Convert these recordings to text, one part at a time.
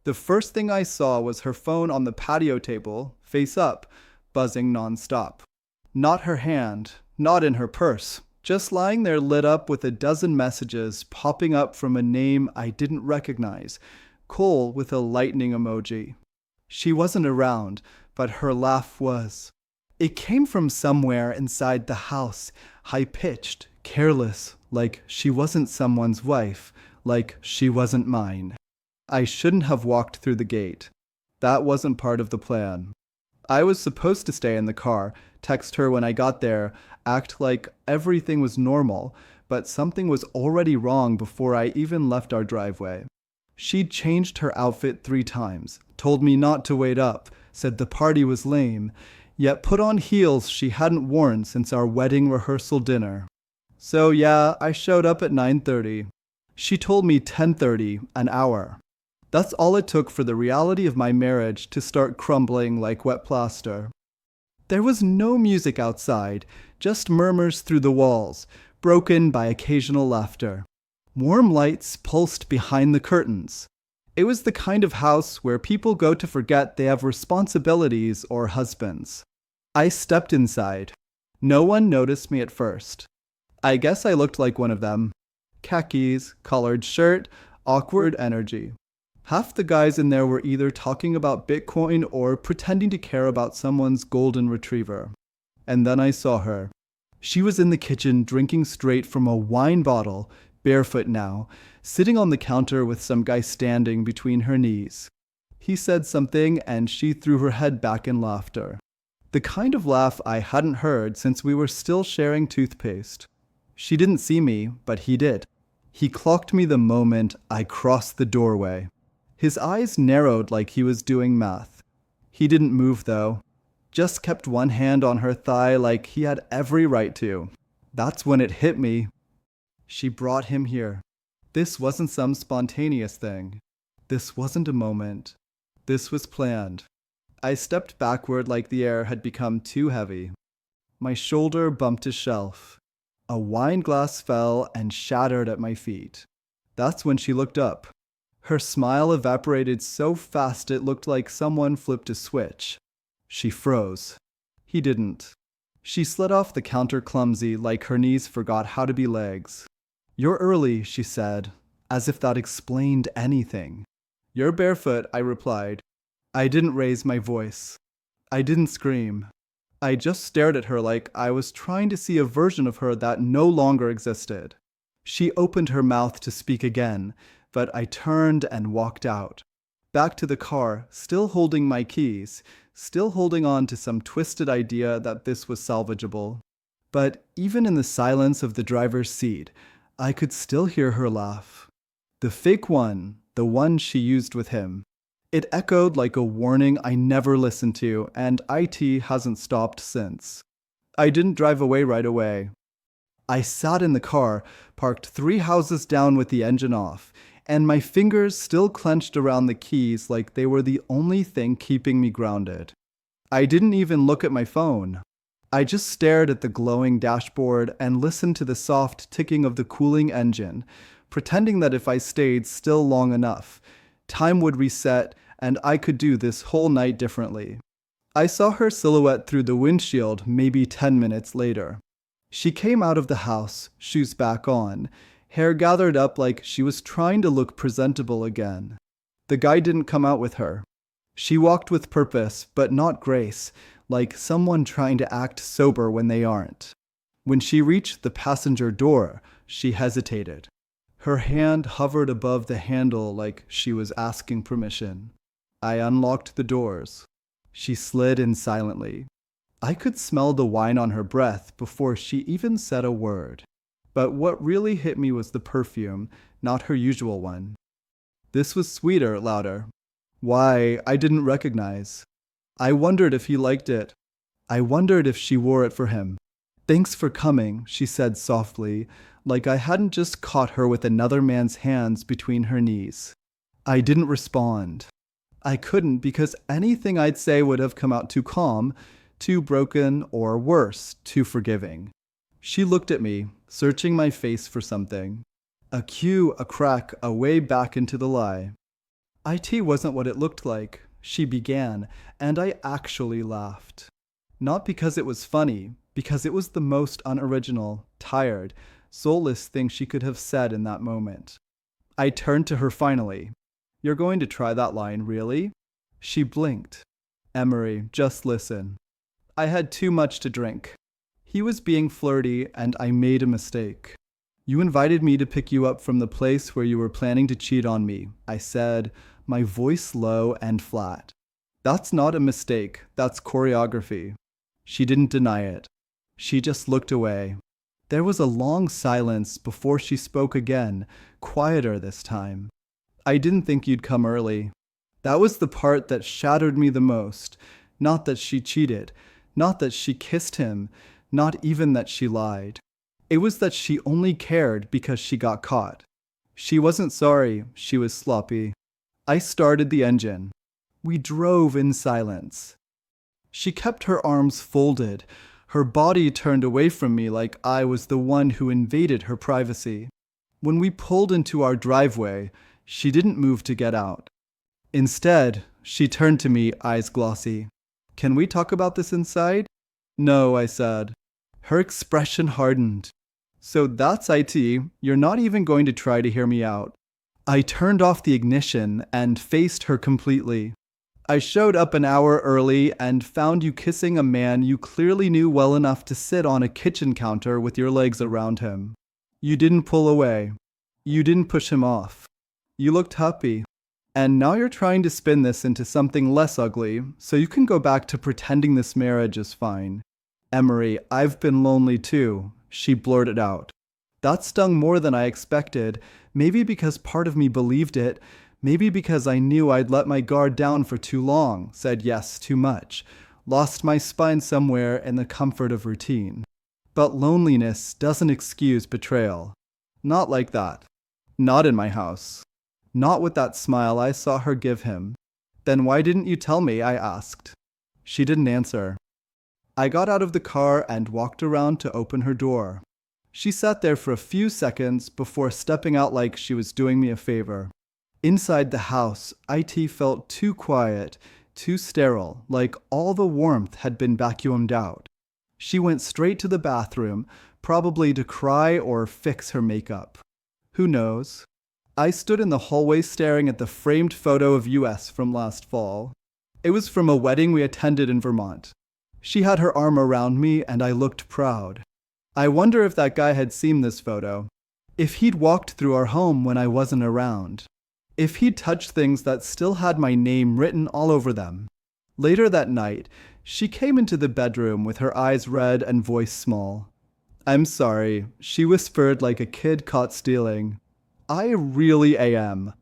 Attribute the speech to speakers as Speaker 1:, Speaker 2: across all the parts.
Speaker 1: The first thing I saw was her phone on the patio table, face up, buzzing nonstop. Not her hand, not in her purse, just lying there lit up with a dozen messages popping up from a name I didn't recognize, Cole with a lightning emoji. She wasn't around, but her laugh was. It came from somewhere inside the house, high-pitched, careless, like she wasn't someone's wife, like she wasn't mine. I shouldn't have walked through the gate. That wasn't part of the plan. I was supposed to stay in the car, text her when I got there, act like everything was normal, but something was already wrong before I even left our driveway. She'd changed her outfit 3 times, told me not to wait up, said the party was lame, yet put on heels she hadn't worn since our wedding rehearsal dinner. So yeah, I showed up at 9:30. She told me 10:30, an hour. That's all it took for the reality of my marriage to start crumbling like wet plaster. There was no music outside, just murmurs through the walls, broken by occasional laughter. Warm lights pulsed behind the curtains. It was the kind of house where people go to forget they have responsibilities or husbands. I stepped inside. No one noticed me at first. I guess I looked like one of them. Khakis, collared shirt, awkward energy. Half the guys in there were either talking about Bitcoin or pretending to care about someone's golden retriever. And then I saw her. She was in the kitchen drinking straight from a wine bottle, barefoot now, sitting on the counter with some guy standing between her knees. He said something and she threw her head back in laughter. The kind of laugh I hadn't heard since we were still sharing toothpaste. She didn't see me, but he did. He clocked me the moment I crossed the doorway. His eyes narrowed like he was doing math. He didn't move, though. Just kept one hand on her thigh like he had every right to. That's when it hit me. She brought him here. This wasn't some spontaneous thing. This wasn't a moment. This was planned. I stepped backward like the air had become too heavy. My shoulder bumped a shelf. A wine glass fell and shattered at my feet. That's when she looked up. Her smile evaporated so fast it looked like someone flipped a switch. She froze. He didn't. She slid off the counter clumsy like her knees forgot how to be legs. "You're early," she said, as if that explained anything. "You're barefoot," I replied. I didn't raise my voice. I didn't scream. I just stared at her like I was trying to see a version of her that no longer existed. She opened her mouth to speak again, but I turned and walked out. Back to the car, still holding my keys, still holding on to some twisted idea that this was salvageable. But even in the silence of the driver's seat, I could still hear her laugh. The fake one, the one she used with him. It echoed like a warning I never listened to, and IT hasn't stopped since. I didn't drive away right away. I sat in the car, parked 3 houses down with the engine off, and my fingers still clenched around the keys like they were the only thing keeping me grounded. I didn't even look at my phone. I just stared at the glowing dashboard and listened to the soft ticking of the cooling engine, pretending that if I stayed still long enough, time would reset and I could do this whole night differently. I saw her silhouette through the windshield maybe 10 minutes later. She came out of the house, shoes back on, hair gathered up like she was trying to look presentable again. The guy didn't come out with her. She walked with purpose, but not grace, like someone trying to act sober when they aren't. When she reached the passenger door, she hesitated. Her hand hovered above the handle like she was asking permission. I unlocked the doors. She slid in silently. I could smell the wine on her breath before she even said a word. But what really hit me was the perfume, not her usual one. This was sweeter, louder. Why, I didn't recognize. I wondered if he liked it. I wondered if she wore it for him. "Thanks for coming," she said softly, like I hadn't just caught her with another man's hands between her knees. I didn't respond. I couldn't because anything I'd say would have come out too calm, too broken, or worse, too forgiving. She looked at me, searching my face for something. A cue, a crack, a way back into the lie. IT wasn't what it looked like, she began, and I actually laughed. Not because it was funny, because it was the most unoriginal, tired, soulless thing she could have said in that moment. I turned to her finally. You're going to try that line, really? She blinked. Emery, just listen. I had too much to drink. He was being flirty, and I made a mistake. You invited me to pick you up from the place where you were planning to cheat on me, I said, my voice low and flat. That's not a mistake, that's choreography. She didn't deny it. She just looked away. There was a long silence before she spoke again, quieter this time. I didn't think you'd come early. That was the part that shattered me the most. Not that she cheated, not that she kissed him, not even that she lied. It was that she only cared because she got caught. She wasn't sorry, she was sloppy. I started the engine. We drove in silence. She kept her arms folded, her body turned away from me like I was the one who invaded her privacy. When we pulled into our driveway, she didn't move to get out. Instead, she turned to me, eyes glossy. Can we talk about this inside? No, I said. Her expression hardened. So that's IT, you're not even going to try to hear me out. I turned off the ignition and faced her completely. I showed up an hour early and found you kissing a man you clearly knew well enough to sit on a kitchen counter with your legs around him. You didn't pull away. You didn't push him off. You looked happy. And now you're trying to spin this into something less ugly, so you can go back to pretending this marriage is fine. Emery, I've been lonely too, she blurted out. That stung more than I expected, maybe because part of me believed it, maybe because I knew I'd let my guard down for too long, said yes too much, lost my spine somewhere in the comfort of routine. But loneliness doesn't excuse betrayal. Not like that. Not in my house. Not with that smile I saw her give him. Then why didn't you tell me? I asked. She didn't answer. I got out of the car and walked around to open her door. She sat there for a few seconds before stepping out like she was doing me a favor. Inside the house, IT felt too quiet, too sterile, like all the warmth had been vacuumed out. She went straight to the bathroom, probably to cry or fix her makeup. Who knows? I stood in the hallway staring at the framed photo of US from last fall. It was from a wedding we attended in Vermont. She had her arm around me and I looked proud. I wonder if that guy had seen this photo. If he'd walked through our home when I wasn't around. If he'd touched things that still had my name written all over them. Later that night, she came into the bedroom with her eyes red and voice small. I'm sorry, she whispered like a kid caught stealing. I really am.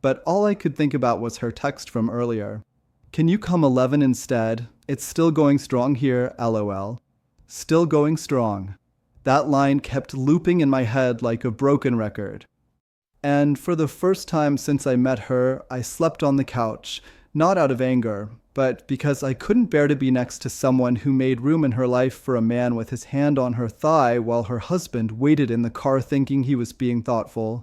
Speaker 1: But all I could think about was her text from earlier. Can you come 11 instead? It's still going strong here, LOL. Still going strong. That line kept looping in my head like a broken record. And for the first time since I met her, I slept on the couch, not out of anger, but because I couldn't bear to be next to someone who made room in her life for a man with his hand on her thigh while her husband waited in the car thinking he was being thoughtful.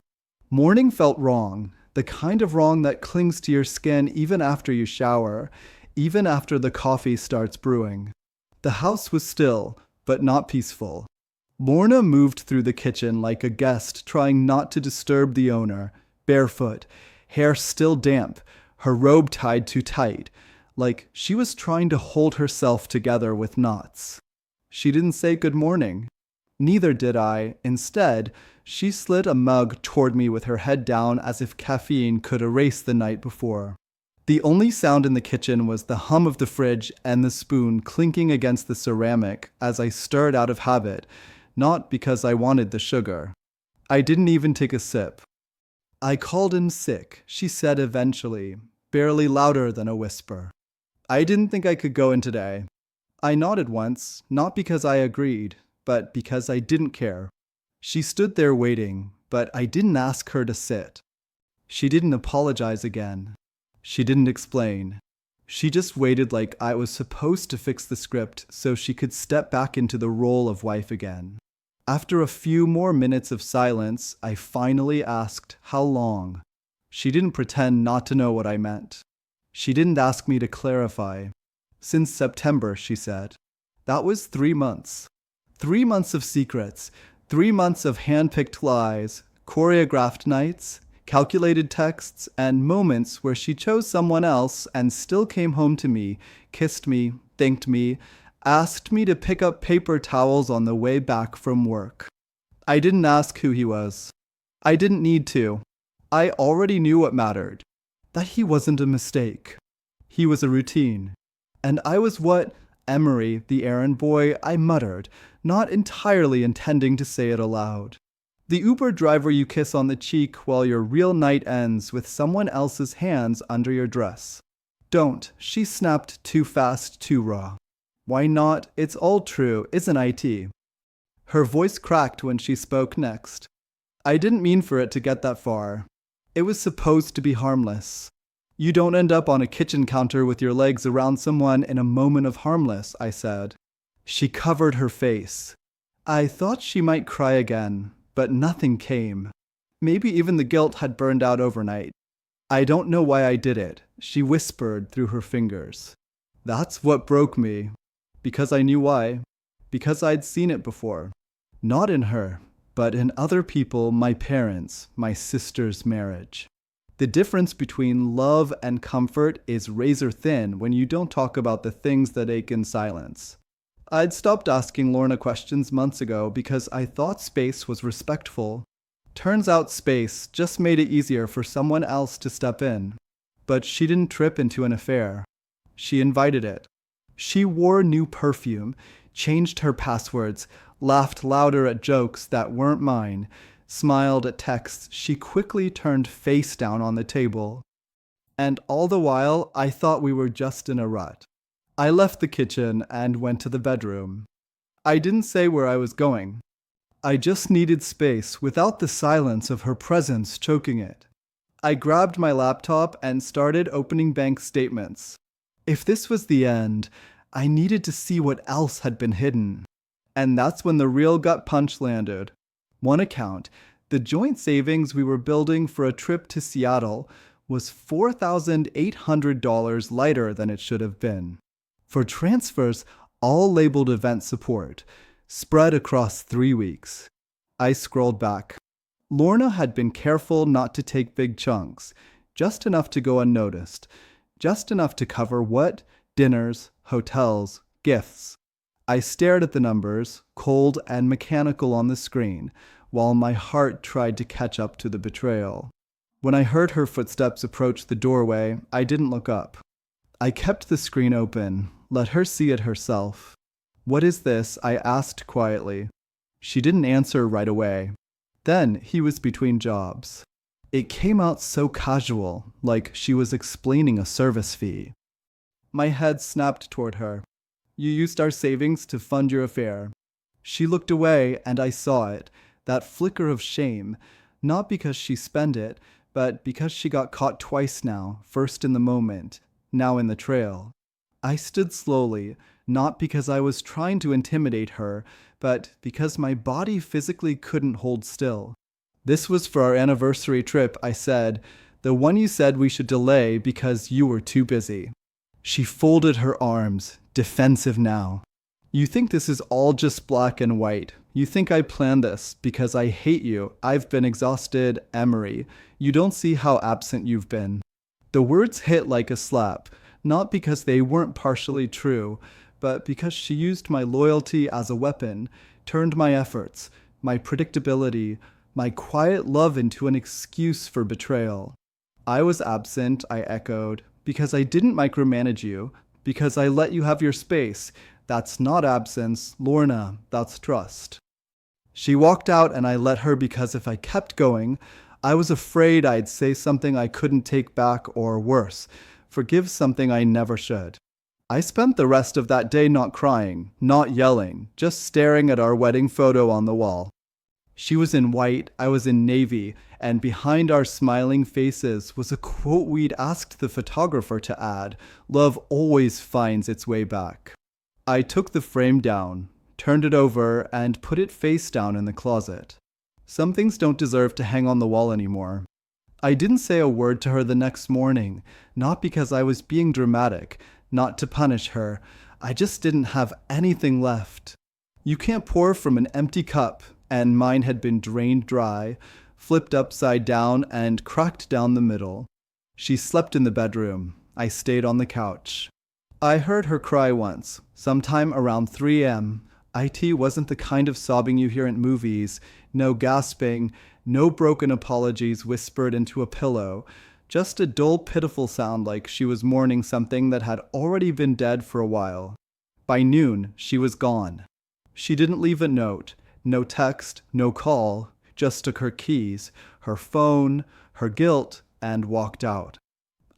Speaker 1: Morning felt wrong, the kind of wrong that clings to your skin even after you shower, even after the coffee starts brewing. The house was still, but not peaceful. Lorna moved through the kitchen like a guest trying not to disturb the owner, barefoot, hair still damp, her robe tied too tight, like she was trying to hold herself together with knots. She didn't say good morning. Neither did I. Instead, she slid a mug toward me with her head down as if caffeine could erase the night before. The only sound in the kitchen was the hum of the fridge and the spoon clinking against the ceramic as I stirred out of habit, not because I wanted the sugar. I didn't even take a sip. I called in sick, she said eventually, barely louder than a whisper. I didn't think I could go in today. I nodded once, not because I agreed, but because I didn't care. She stood there waiting, but I didn't ask her to sit. She didn't apologize again. She didn't explain. She just waited like I was supposed to fix the script so she could step back into the role of wife again. After a few more minutes of silence, I finally asked how long. She didn't pretend not to know what I meant. She didn't ask me to clarify. Since September, she said. That was 3 months. 3 months of secrets. 3 months of hand-picked lies, choreographed nights, calculated texts, and moments where she chose someone else and still came home to me, kissed me, thanked me, asked me to pick up paper towels on the way back from work. I didn't ask who he was. I didn't need to. I already knew what mattered. That he wasn't a mistake. He was a routine. And I was what Emery, the errand boy, I muttered, not entirely intending to say it aloud. The Uber driver you kiss on the cheek while your real night ends with someone else's hands under your dress. Don't. She snapped too fast, too raw. Why not? It's all true, isn't it? Her voice cracked when she spoke next. I didn't mean for it to get that far. It was supposed to be harmless. You don't end up on a kitchen counter with your legs around someone in a moment of harmless, I said. She covered her face. I thought she might cry again, but nothing came. Maybe even the guilt had burned out overnight. I don't know why I did it, she whispered through her fingers. That's what broke me. Because I knew why. Because I'd seen it before. Not in her, but in other people, my parents, my sister's marriage. The difference between love and comfort is razor thin when you don't talk about the things that ache in silence. I'd stopped asking Lorna questions months ago because I thought space was respectful. Turns out space just made it easier for someone else to step in. But she didn't trip into an affair. She invited it. She wore new perfume, changed her passwords, laughed louder at jokes that weren't mine, smiled at texts she quickly turned face down on the table. And all the while, I thought we were just in a rut. I left the kitchen and went to the bedroom. I didn't say where I was going. I just needed space without the silence of her presence choking it. I grabbed my laptop and started opening bank statements. If this was the end, I needed to see what else had been hidden. And that's when the real gut punch landed. One account, the joint savings we were building for a trip to Seattle, was $4,800 lighter than it should have been. For transfers, all labeled event support, spread across 3 weeks. I scrolled back. Lorna had been careful not to take big chunks, just enough to go unnoticed, just enough to cover what? Dinners, hotels, gifts. I stared at the numbers, cold and mechanical on the screen, while my heart tried to catch up to the betrayal. When I heard her footsteps approach the doorway, I didn't look up. I kept the screen open, let her see it herself. What is this? I asked quietly. She didn't answer right away. Then he was between jobs. It came out so casual, like she was explaining a service fee. My head snapped toward her. You used our savings to fund your affair. She looked away, and I saw it, that flicker of shame, not because she spent it, but because she got caught twice now, first in the moment, now in the trail. I stood slowly, not because I was trying to intimidate her, but because my body physically couldn't hold still. This was for our anniversary trip, I said, the one you said we should delay because you were too busy. She folded her arms, defensive now. You think this is all just black and white. You think I planned this because I hate you. I've been exhausted, Emery. You don't see how absent you've been. The words hit like a slap, not because they weren't partially true, but because she used my loyalty as a weapon, turned my efforts, my predictability, my quiet love into an excuse for betrayal. I was absent, I echoed, because I didn't micromanage you, because I let you have your space. That's not absence, Lorna, that's trust. She walked out and I let her because if I kept going, I was afraid I'd say something I couldn't take back or worse, forgive something I never should. I spent the rest of that day not crying, not yelling, just staring at our wedding photo on the wall. She was in white, I was in navy, and behind our smiling faces was a quote we'd asked the photographer to add, "Love always finds its way back." I took the frame down, turned it over, and put it face down in the closet. Some things don't deserve to hang on the wall anymore. I didn't say a word to her the next morning, not because I was being dramatic, not to punish her. I just didn't have anything left. You can't pour from an empty cup, and mine had been drained dry, flipped upside down, and cracked down the middle. She slept in the bedroom. I stayed on the couch. I heard her cry once, sometime around 3 a.m. IT wasn't the kind of sobbing you hear in movies, no gasping, no broken apologies whispered into a pillow, just a dull, pitiful sound like she was mourning something that had already been dead for a while. By noon, she was gone. She didn't leave a note, no text, no call, just took her keys, her phone, her guilt, and walked out.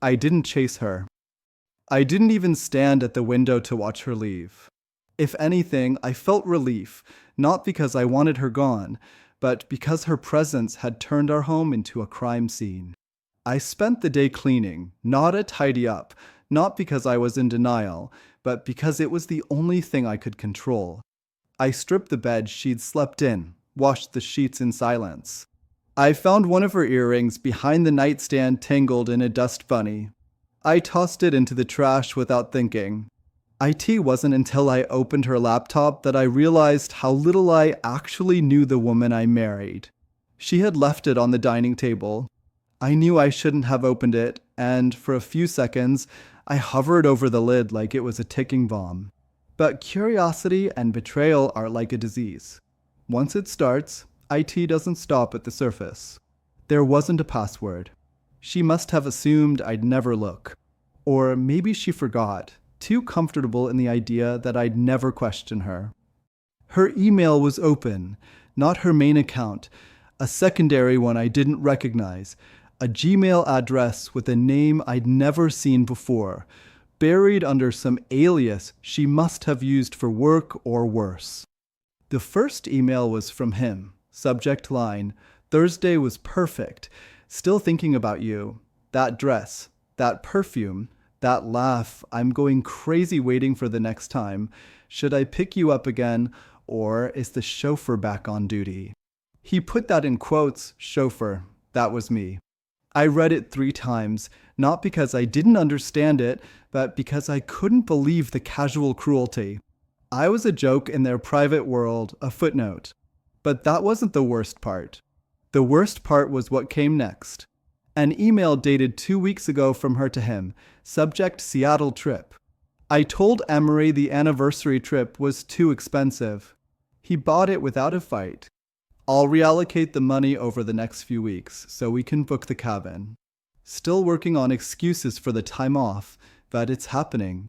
Speaker 1: I didn't chase her. I didn't even stand at the window to watch her leave. If anything, I felt relief, not because I wanted her gone, but because her presence had turned our home into a crime scene. I spent the day cleaning, not a tidy up, not because I was in denial, but because it was the only thing I could control. I stripped the bed she'd slept in, washed the sheets in silence. I found one of her earrings behind the nightstand tangled in a dust bunny. I tossed it into the trash without thinking. It wasn't until I opened her laptop that I realized how little I actually knew the woman I married. She had left it on the dining table. I knew I shouldn't have opened it, and for a few seconds, I hovered over the lid like it was a ticking bomb. But curiosity and betrayal are like a disease. Once it starts, IT doesn't stop at the surface. There wasn't a password. She must have assumed I'd never look. Or maybe she forgot, too comfortable in the idea that I'd never question her. Her email was open, not her main account, a secondary one I didn't recognize, a Gmail address with a name I'd never seen before, buried under some alias she must have used for work or worse. The first email was from him. Subject line, Thursday was perfect. Still thinking about you. That dress, that perfume, that laugh. I'm going crazy waiting for the next time. Should I pick you up again, or is the chauffeur back on duty? He put that in quotes, chauffeur. That was me. I read it 3 times, not because I didn't understand it, but because I couldn't believe the casual cruelty. I was a joke in their private world, a footnote. But that wasn't the worst part. The worst part was what came next. An email dated 2 weeks ago from her to him, subject Seattle trip. I told Emery the anniversary trip was too expensive. He bought it without a fight. I'll reallocate the money over the next few weeks so we can book the cabin. Still working on excuses for the time off, but it's happening.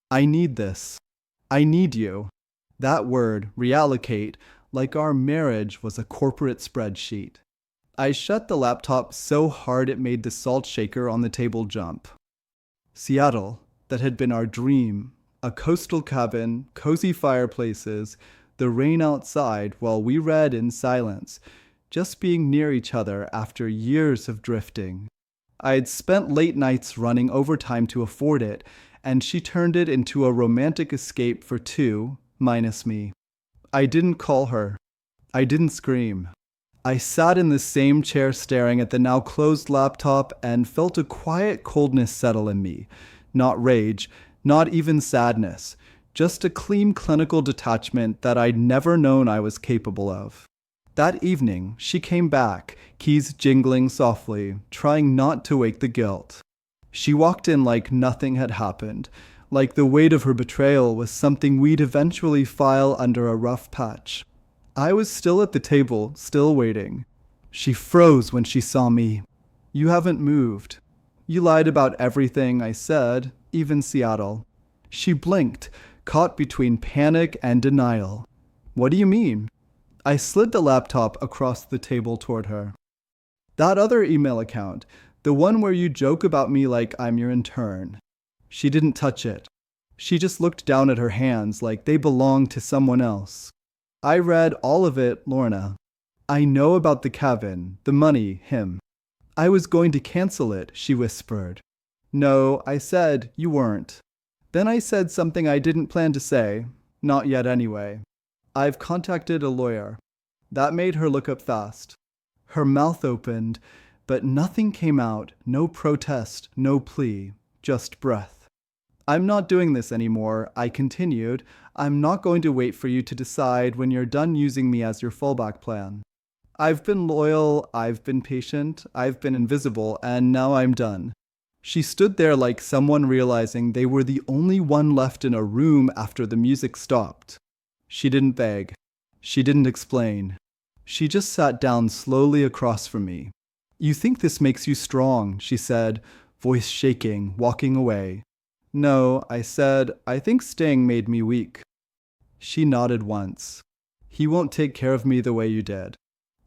Speaker 1: I need this. I need you. That word, reallocate, like our marriage was a corporate spreadsheet. I shut the laptop so hard it made the salt shaker on the table jump. Seattle, that had been our dream, a coastal cabin, cozy fireplaces, the rain outside while we read in silence, just being near each other after years of drifting. I had spent late nights running overtime to afford it, and she turned it into a romantic escape for 2, minus me. I didn't call her. I didn't scream. I sat in the same chair staring at the now closed laptop and felt a quiet coldness settle in me. Not rage, not even sadness, just a clean clinical detachment that I'd never known I was capable of. That evening, she came back, keys jingling softly, trying not to wake the guilt. She walked in like nothing had happened, like the weight of her betrayal was something we'd eventually file under a rough patch. I was still at the table, still waiting. She froze when she saw me. You haven't moved. You lied about everything I said, even Seattle. She blinked, caught between panic and denial. What do you mean? I slid the laptop across the table toward her. That other email account, the one where you joke about me like I'm your intern. She didn't touch it. She just looked down at her hands like they belonged to someone else. I read all of it, Lorna. I know about the cabin, the money, him. I was going to cancel it, she whispered. No, I said, you weren't. Then I said something I didn't plan to say. Not yet anyway. I've contacted a lawyer. That made her look up fast. Her mouth opened, but nothing came out, no protest, no plea, just breath. I'm not doing this anymore, I continued. I'm not going to wait for you to decide when you're done using me as your fallback plan. I've been loyal, I've been patient, I've been invisible, and now I'm done. She stood there like someone realizing they were the only one left in a room after the music stopped. She didn't beg. She didn't explain. She just sat down slowly across from me. You think this makes you strong, she said, voice shaking, walking away. No, I said, I think staying made me weak. She nodded once. He won't take care of me the way you did.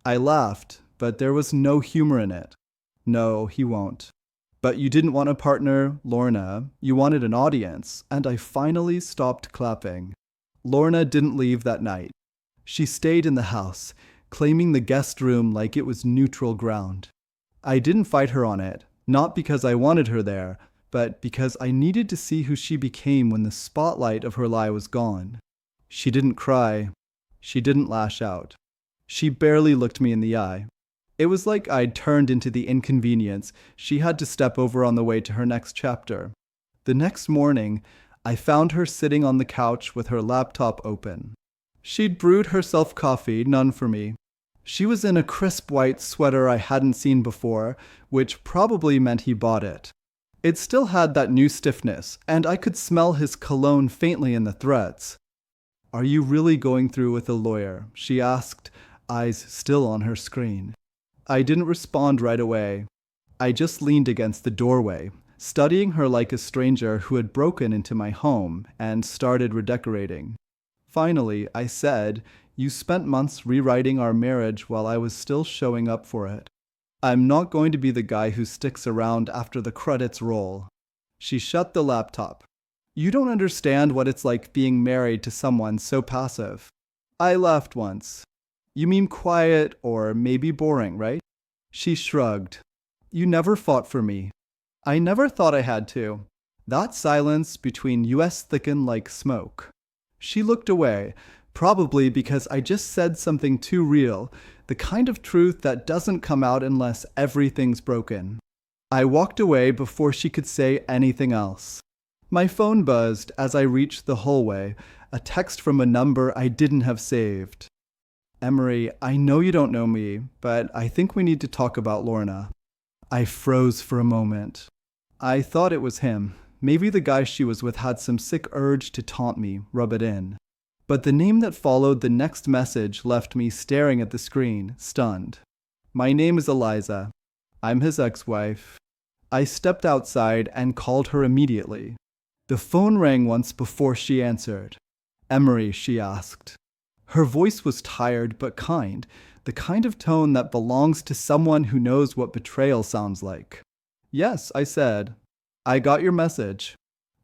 Speaker 1: I laughed, but there was no humor in it. No, he won't. But you didn't want a partner, Lorna. You wanted an audience, and I finally stopped clapping. Lorna didn't leave that night. She stayed in the house, claiming the guest room like it was neutral ground. I didn't fight her on it, not because I wanted her there, but because I needed to see who she became when the spotlight of her lie was gone. She didn't cry. She didn't lash out. She barely looked me in the eye. It was like I'd turned into the inconvenience she had to step over on the way to her next chapter. The next morning, I found her sitting on the couch with her laptop open. She'd brewed herself coffee, none for me. She was in a crisp white sweater I hadn't seen before, which probably meant he bought it. It still had that new stiffness, and I could smell his cologne faintly in the threads. Are you really going through with a lawyer? She asked, eyes still on her screen. I didn't respond right away. I just leaned against the doorway, studying her like a stranger who had broken into my home and started redecorating. Finally, I said, you spent months rewriting our marriage while I was still showing up for it. I'm not going to be the guy who sticks around after the credits roll. She shut the laptop. You don't understand what it's like being married to someone so passive. I laughed once. You mean quiet or maybe boring, right? She shrugged. You never fought for me. I never thought I had to. That silence between us thickened like smoke. She looked away, probably because I just said something too real, the kind of truth that doesn't come out unless everything's broken. I walked away before she could say anything else. My phone buzzed as I reached the hallway, a text from a number I didn't have saved. Emery, I know you don't know me, but I think we need to talk about Lorna. I froze for a moment. I thought it was him. Maybe the guy she was with had some sick urge to taunt me, rub it in. But the name that followed the next message left me staring at the screen, stunned. My name is Eliza. I'm his ex-wife. I stepped outside and called her immediately. The phone rang once before she answered. Emery, she asked. Her voice was tired but kind, the kind of tone that belongs to someone who knows what betrayal sounds like. Yes, I said. I got your message.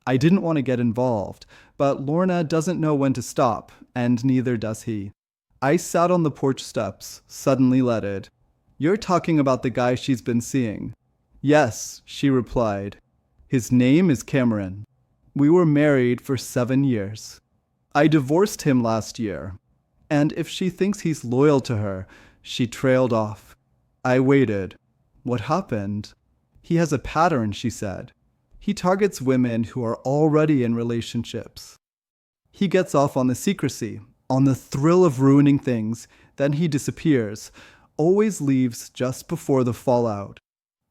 Speaker 1: I didn't want to get involved, but Lorna doesn't know when to stop, and neither does he. I sat on the porch steps, suddenly leaded. You're talking about the guy she's been seeing. Yes, she replied. His name is Cameron. We were married for 7 years. I divorced him last year. And if she thinks he's loyal to her, she trailed off. I waited. What happened? He has a pattern, she said. He targets women who are already in relationships. He gets off on the secrecy, on the thrill of ruining things, then he disappears, always leaves just before the fallout.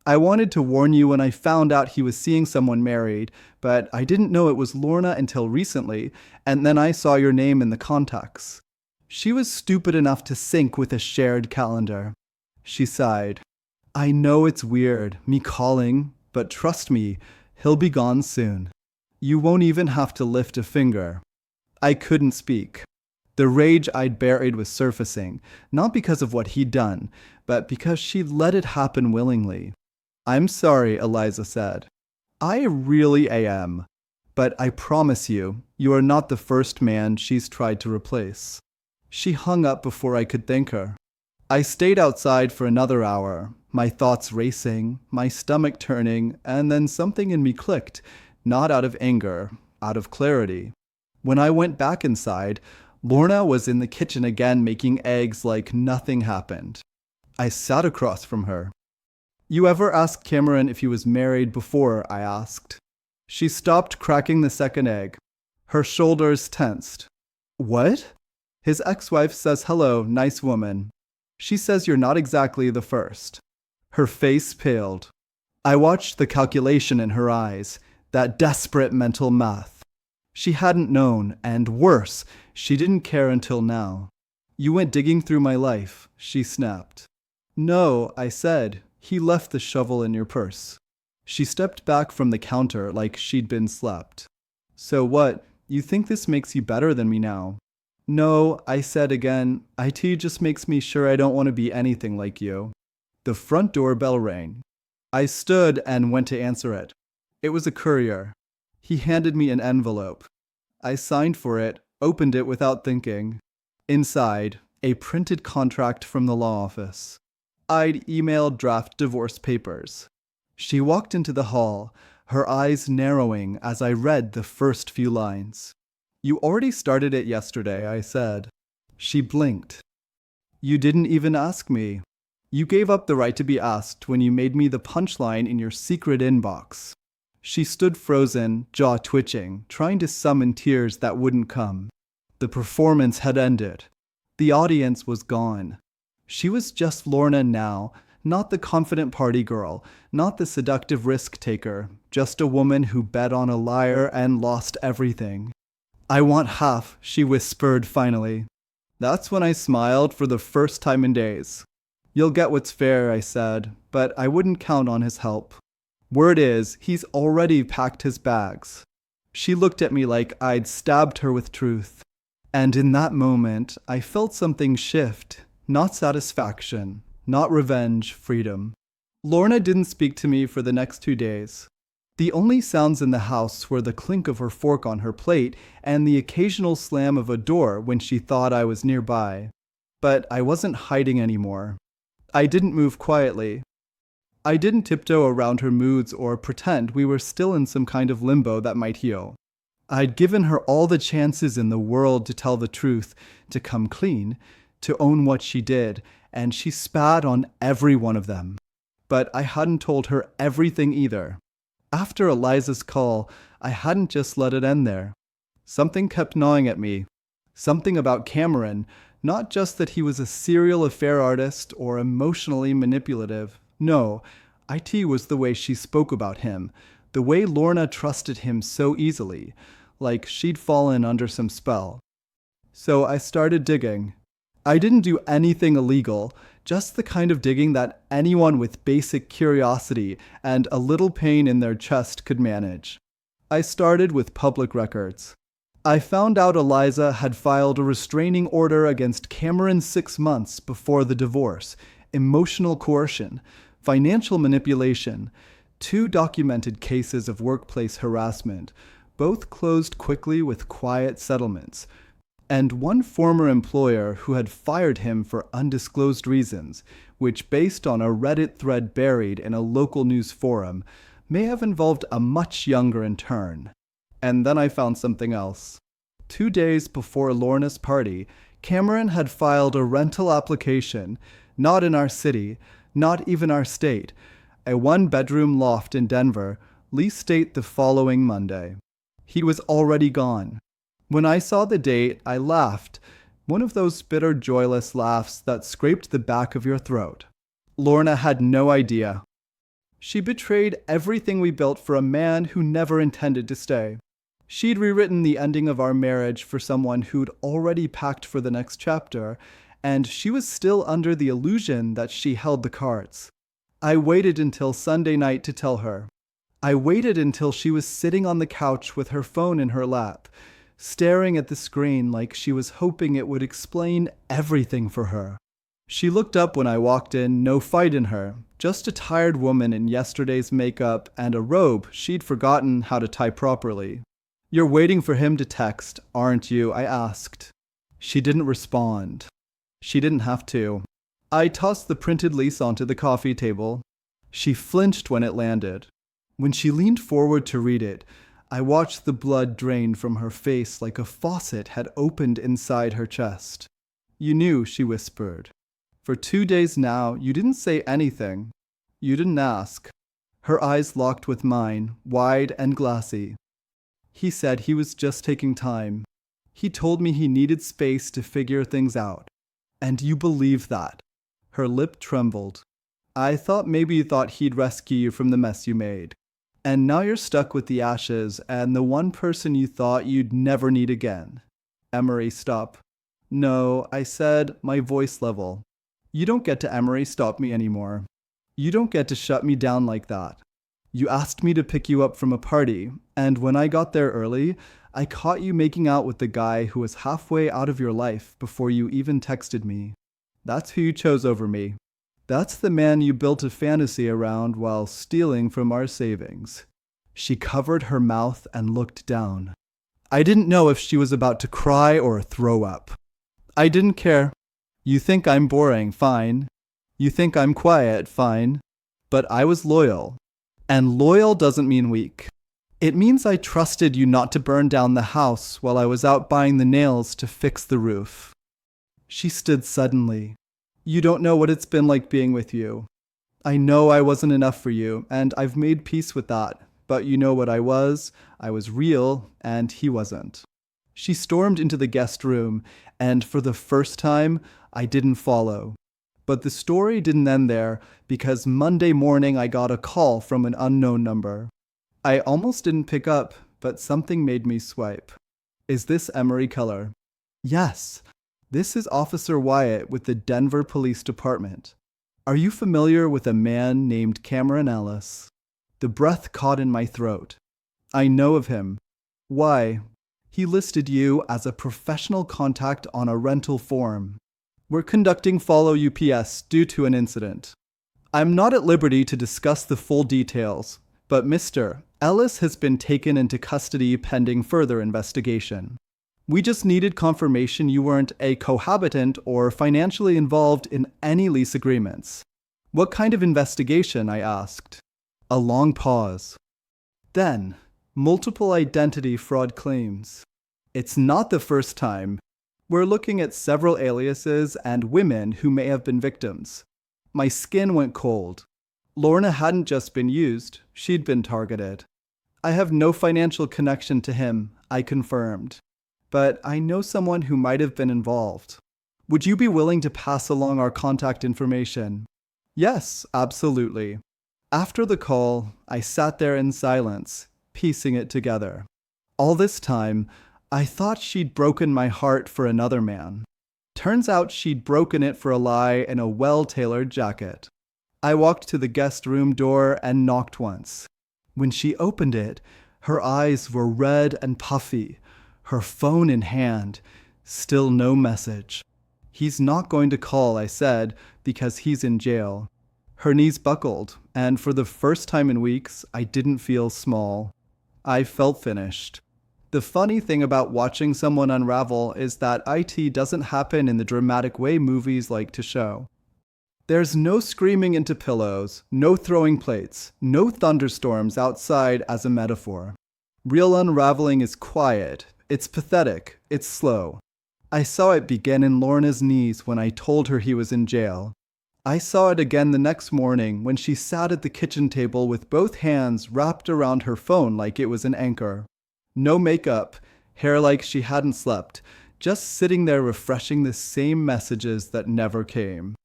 Speaker 1: I wanted to warn you when I found out he was seeing someone married, but I didn't know it was Lorna until recently, and then I saw your name in the contacts. She was stupid enough to sync with a shared calendar. She sighed. I know it's weird, me calling, but trust me, he'll be gone soon. You won't even have to lift a finger. I couldn't speak. The rage I'd buried was surfacing, not because of what he'd done, but because she'd let it happen willingly. I'm sorry, Eliza said. I really am. But I promise you, you are not the first man she's tried to replace. She hung up before I could thank her. I stayed outside for another hour, my thoughts racing, my stomach turning, and then something in me clicked, not out of anger, out of clarity. When I went back inside, Lorna was in the kitchen again making eggs like nothing happened. I sat across from her. You ever asked Cameron if he was married before? I asked. She stopped cracking the second egg. Her shoulders tensed. What? His ex-wife says hello, nice woman. She says you're not exactly the first. Her face paled. I watched the calculation in her eyes, that desperate mental math. She hadn't known, and worse, she didn't care until now. You went digging through my life, she snapped. No, I said. He left the shovel in your purse. She stepped back from the counter like she'd been slapped. So what? You think this makes you better than me now? No, I said again. IT just makes me sure I don't want to be anything like you. The front door bell rang. I stood and went to answer it. It was a courier. He handed me an envelope. I signed for it, opened it without thinking. Inside, a printed contract from the law office. I'd emailed draft divorce papers. She walked into the hall, her eyes narrowing as I read the first few lines. You already started it yesterday, I said. She blinked. You didn't even ask me. You gave up the right to be asked when you made me the punchline in your secret inbox. She stood frozen, jaw twitching, trying to summon tears that wouldn't come. The performance had ended. The audience was gone. She was just Lorna now, not the confident party girl, not the seductive risk-taker, just a woman who bet on a liar and lost everything. I want half, she whispered finally. That's when I smiled for the first time in days. You'll get what's fair, I said, but I wouldn't count on his help. Word is, he's already packed his bags. She looked at me like I'd stabbed her with truth. And in that moment, I felt something shift. Not satisfaction, not revenge, freedom. Lorna didn't speak to me for the next 2 days. The only sounds in the house were the clink of her fork on her plate and the occasional slam of a door when she thought I was nearby. But I wasn't hiding anymore. I didn't move quietly. I didn't tiptoe around her moods or pretend we were still in some kind of limbo that might heal. I'd given her all the chances in the world to tell the truth, to come clean, to own what she did, and she spat on every one of them. But I hadn't told her everything either. After Eliza's call, I hadn't just let it end there. Something kept gnawing at me. Something about Cameron, not just that he was a serial affair artist or emotionally manipulative. No, IT was the way she spoke about him, the way Lorna trusted him so easily, like she'd fallen under some spell. So I started digging. I didn't do anything illegal, just the kind of digging that anyone with basic curiosity and a little pain in their chest could manage. I started with public records. I found out Eliza had filed a restraining order against Cameron 6 months before the divorce, emotional coercion, financial manipulation, 2 documented cases of workplace harassment, both closed quickly with quiet settlements, and 1 former employer who had fired him for undisclosed reasons, which, based on a Reddit thread buried in a local news forum, may have involved a much younger intern. And then I found something else. 2 days before Lorna's party, Cameron had filed a rental application, not in our city, not even our state, a 1-bedroom loft in Denver, lease date the following Monday. He was already gone. When I saw the date, I laughed, one of those bitter, joyless laughs that scraped the back of your throat. Lorna had no idea. She betrayed everything we built for a man who never intended to stay. She'd rewritten the ending of our marriage for someone who'd already packed for the next chapter, and she was still under the illusion that she held the cards. I waited until Sunday night to tell her. I waited until she was sitting on the couch with her phone in her lap, staring at the screen like she was hoping it would explain everything for her. She looked up when I walked in, no fight in her, just a tired woman in yesterday's makeup and a robe she'd forgotten how to tie properly. You're waiting for him to text, aren't you? I asked. She didn't respond. She didn't have to. I tossed the printed lease onto the coffee table. She flinched when it landed. When she leaned forward to read it, I watched the blood drain from her face like a faucet had opened inside her chest. You knew, she whispered. For 2 days now, you didn't say anything. You didn't ask. Her eyes locked with mine, wide and glassy. He said he was just taking time. He told me he needed space to figure things out. And you believe that? Her lip trembled. I thought maybe you thought he'd rescue you from the mess you made. And now you're stuck with the ashes and the one person you thought you'd never need again. Emery, stop. No, I said, my voice level. You don't get to Emery stop me anymore. You don't get to shut me down like that. You asked me to pick you up from a party, and when I got there early, I caught you making out with the guy who was halfway out of your life before you even texted me. That's who you chose over me. That's the man you built a fantasy around while stealing from our savings. She covered her mouth and looked down. I didn't know if she was about to cry or throw up. I didn't care. You think I'm boring, fine. You think I'm quiet, fine. But I was loyal. And loyal doesn't mean weak. It means I trusted you not to burn down the house while I was out buying the nails to fix the roof. She stood suddenly. You don't know what it's been like being with you. I know I wasn't enough for you, and I've made peace with that. But you know what I was real, and he wasn't. She stormed into the guest room, and for the first time, I didn't follow. But the story didn't end there, because Monday morning I got a call from an unknown number. I almost didn't pick up, but something made me swipe. Is this Emery Keller? Yes. This is Officer Wyatt with the Denver Police Department. Are you familiar with a man named Cameron Ellis? The breath caught in my throat. I know of him. Why? He listed you as a professional contact on a rental form. We're conducting follow UPS due to an incident. I'm not at liberty to discuss the full details, but Mr. Ellis has been taken into custody pending further investigation. We just needed confirmation you weren't a cohabitant or financially involved in any lease agreements. What kind of investigation? I asked. A long pause. Then, multiple identity fraud claims. It's not the first time. We're looking at several aliases and women who may have been victims. My skin went cold. Lorna hadn't just been used, she'd been targeted. I have no financial connection to him, I confirmed. But I know someone who might have been involved. Would you be willing to pass along our contact information? Yes, absolutely. After the call, I sat there in silence, piecing it together. All this time, I thought she'd broken my heart for another man. Turns out she'd broken it for a lie in a well-tailored jacket. I walked to the guest room door and knocked once. When she opened it, her eyes were red and puffy, her phone in hand, still no message. He's not going to call, I said, because he's in jail. Her knees buckled, and for the first time in weeks, I didn't feel small. I felt finished. The funny thing about watching someone unravel is that IT doesn't happen in the dramatic way movies like to show. There's no screaming into pillows, no throwing plates, no thunderstorms outside as a metaphor. Real unraveling is quiet, it's pathetic, it's slow. I saw it begin in Lorna's knees when I told her he was in jail. I saw it again the next morning when she sat at the kitchen table with both hands wrapped around her phone like it was an anchor. No makeup, hair like she hadn't slept, just sitting there refreshing the same messages that never came.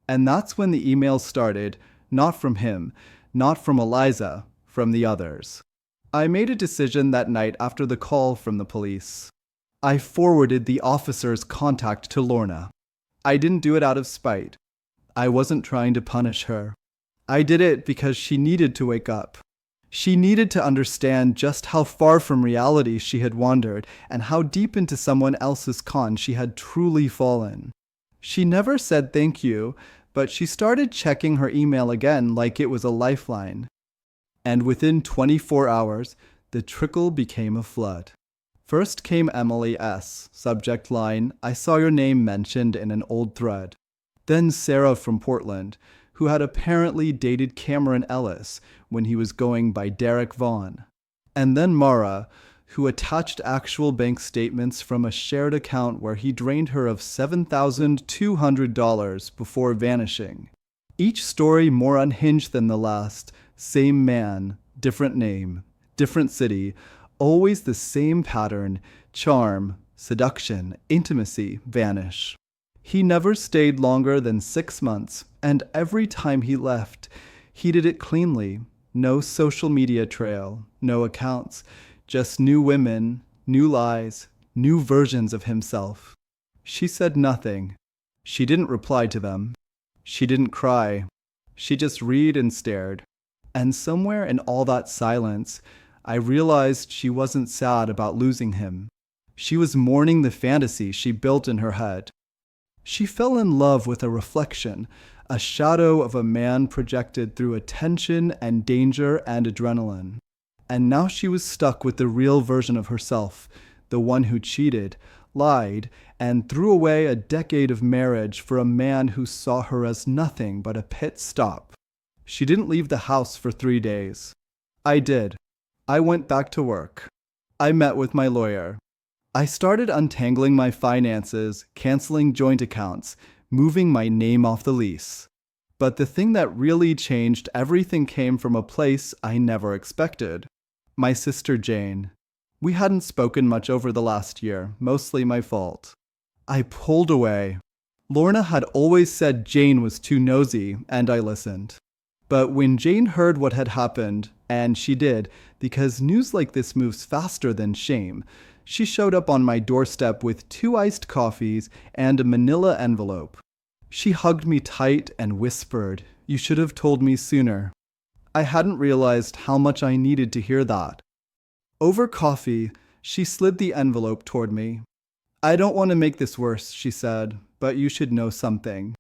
Speaker 1: And that's when the emails started, not from him, not from Eliza, from the others. I made a decision that night after the call from the police. I forwarded the officer's contact to Lorna. I didn't do it out of spite. I wasn't trying to punish her. I did it because she needed to wake up. She needed to understand just how far from reality she had wandered and how deep into someone else's con she had truly fallen. She never said thank you, but she started checking her email again like it was a lifeline. And within 24 hours, the trickle became a flood. First came Emily S., subject line, I saw your name mentioned in an old thread. Then Sarah from Portland, who had apparently dated Cameron Ellis when he was going by Derek Vaughn. And then Mara, who attached actual bank statements from a shared account where he drained her of $7,200 before vanishing. Each story more unhinged than the last. Same man, different name, different city, always the same pattern: charm, seduction, intimacy, vanish. He never stayed longer than 6 months, and every time he left, he did it cleanly. No social media trail, no accounts, just new women, new lies, new versions of himself. She said nothing. She didn't reply to them. She didn't cry. She just read and stared. And somewhere in all that silence, I realized she wasn't sad about losing him. She was mourning the fantasy she built in her head. She fell in love with a reflection, a shadow of a man projected through attention and danger and adrenaline. And now she was stuck with the real version of herself, the one who cheated, lied, and threw away a decade of marriage for a man who saw her as nothing but a pit stop. She didn't leave the house for 3 days. I did. I went back to work. I met with my lawyer. I started untangling my finances, canceling joint accounts, moving my name off the lease. But the thing that really changed everything came from a place I never expected. My sister Jane. We hadn't spoken much over the last year, mostly my fault. I pulled away. Lorna had always said Jane was too nosy, and I listened. But when Jane heard what had happened, and she did, because news like this moves faster than shame, she showed up on my doorstep with 2 iced coffees and a manila envelope. She hugged me tight and whispered, "You should have told me sooner." I hadn't realized how much I needed to hear that. Over coffee, she slid the envelope toward me. "I don't want to make this worse," she said, "but you should know something."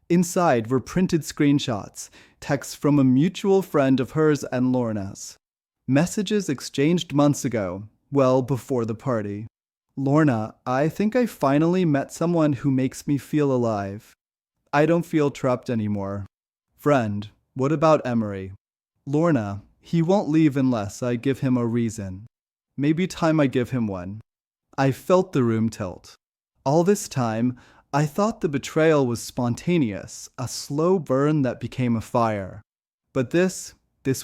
Speaker 1: Inside were printed screenshots, texts from a mutual friend of hers and Lorna's. Messages exchanged months ago, well before the party. "Lorna, I think I finally met someone who makes me feel alive. I don't feel trapped anymore. Friend, what about Emery? Lorna, he won't leave unless I give him a reason. Maybe time I give him one." I felt the room tilt. All this time, I thought the betrayal was spontaneous, a slow burn that became a fire. But this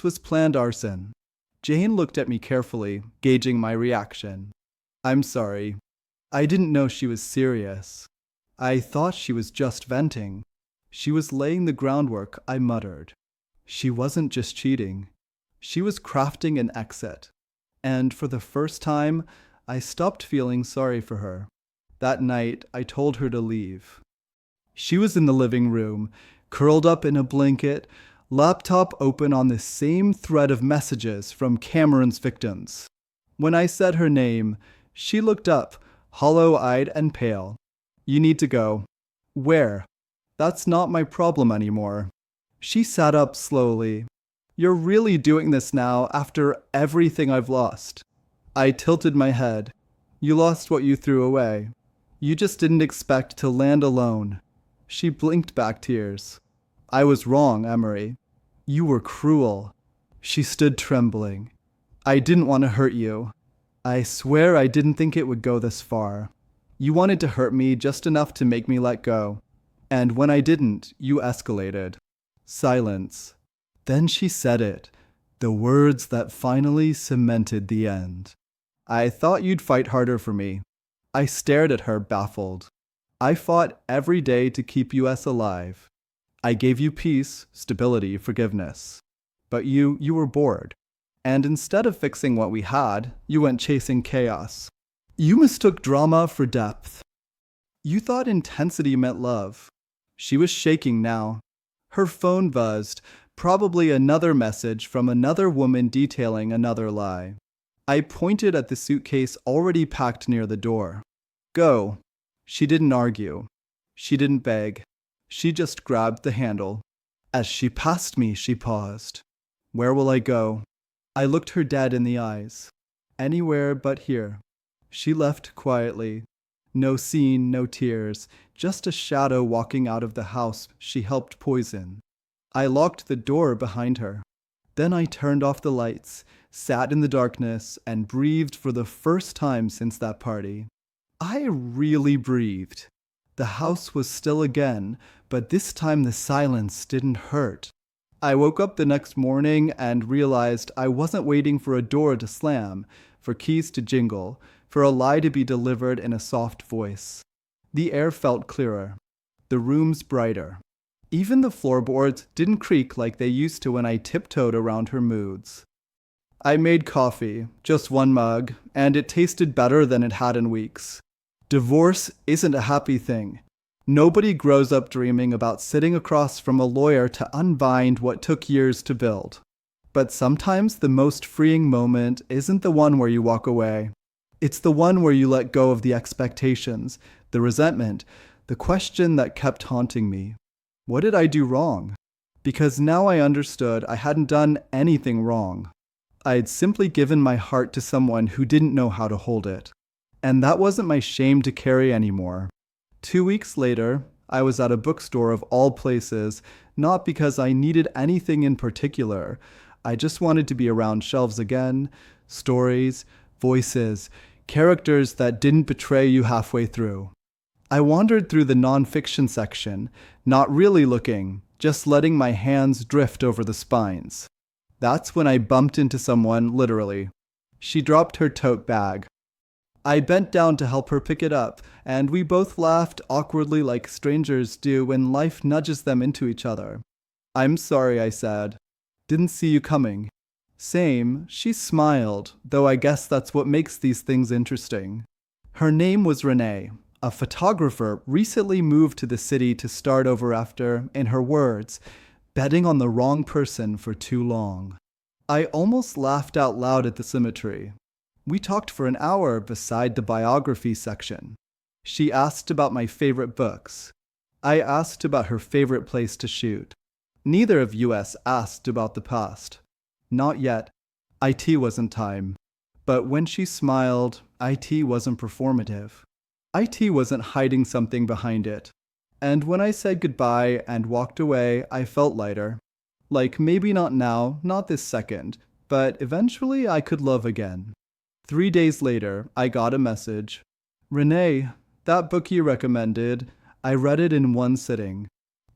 Speaker 1: was planned arson. Jane looked at me carefully, gauging my reaction. "I'm sorry. I didn't know she was serious. I thought she was just venting. She was laying the groundwork," I muttered. "She wasn't just cheating. She was crafting an exit." And for the first time, I stopped feeling sorry for her. That night, I told her to leave. She was in the living room, curled up in a blanket, laptop open on the same thread of messages from Cameron's victims. When I said her name, she looked up, hollow-eyed and pale. "You need to go." "Where?" "That's not my problem anymore." She sat up slowly. "You're really doing this now after everything I've lost." I tilted my head. "You lost what you threw away. You just didn't expect to land alone." She blinked back tears. "I was wrong, Emery. You were cruel." She stood trembling. "I didn't want to hurt you. I swear I didn't think it would go this far. You wanted to hurt me just enough to make me let go. And when I didn't, you escalated." Silence. Then she said it, the words that finally cemented the end. "I thought you'd fight harder for me." I stared at her, baffled. "I fought every day to keep US alive. I gave you peace, stability, forgiveness. But you were bored. And instead of fixing what we had, you went chasing chaos. You mistook drama for depth. You thought intensity meant love." She was shaking now. Her phone buzzed, probably another message from another woman detailing another lie. I pointed at the suitcase already packed near the door. "Go." She didn't argue. She didn't beg. She just grabbed the handle. As she passed me, she paused. "Where will I go?" I looked her dead in the eyes. "Anywhere but here." She left quietly. No scene, no tears, just a shadow walking out of the house she helped poison. I locked the door behind her. Then I turned off the lights, sat in the darkness, and breathed for the first time since that party. I really breathed. The house was still again, but this time the silence didn't hurt. I woke up the next morning and realized I wasn't waiting for a door to slam, for keys to jingle, for a lie to be delivered in a soft voice. The air felt clearer, the rooms brighter. Even the floorboards didn't creak like they used to when I tiptoed around her moods. I made coffee, just one mug, and it tasted better than it had in weeks. Divorce isn't a happy thing. Nobody grows up dreaming about sitting across from a lawyer to unbind what took years to build. But sometimes the most freeing moment isn't the one where you walk away. It's the one where you let go of the expectations, the resentment, the question that kept haunting me. What did I do wrong? Because now I understood I hadn't done anything wrong. I had simply given my heart to someone who didn't know how to hold it. And that wasn't my shame to carry anymore. 2 weeks later, I was at a bookstore of all places, not because I needed anything in particular. I just wanted to be around shelves again, stories, voices, characters that didn't betray you halfway through. I wandered through the nonfiction section, not really looking, just letting my hands drift over the spines. That's when I bumped into someone, literally. She dropped her tote bag. I bent down to help her pick it up, and we both laughed awkwardly like strangers do when life nudges them into each other. "I'm sorry," I said. "Didn't see you coming." Same, she smiled, though I guess that's what makes these things interesting. Her name was Renee, a photographer recently moved to the city to start over after, in her words, betting on the wrong person for too long. I almost laughed out loud at the symmetry. We talked for an hour beside the biography section. She asked about my favorite books. I asked about her favorite place to shoot. Neither of us asked about the past. Not yet. IT wasn't time. But when she smiled, IT wasn't performative. IT wasn't hiding something behind it. And when I said goodbye and walked away, I felt lighter. Like maybe not now, not this second, but eventually I could love again. 3 days later, I got a message. "Renee, that book you recommended, I read it in one sitting.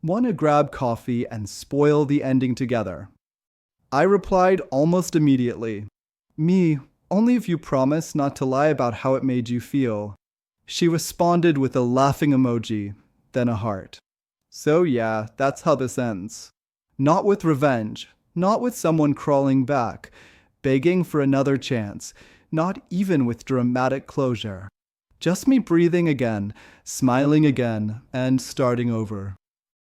Speaker 1: Want to grab coffee and spoil the ending together?" I replied almost immediately. "Me, only if you promise not to lie about how it made you feel." She responded with a laughing emoji, then a heart. So yeah, that's how this ends. Not with revenge, not with someone crawling back, begging for another chance, not even with dramatic closure. Just me breathing again, smiling again, and starting over.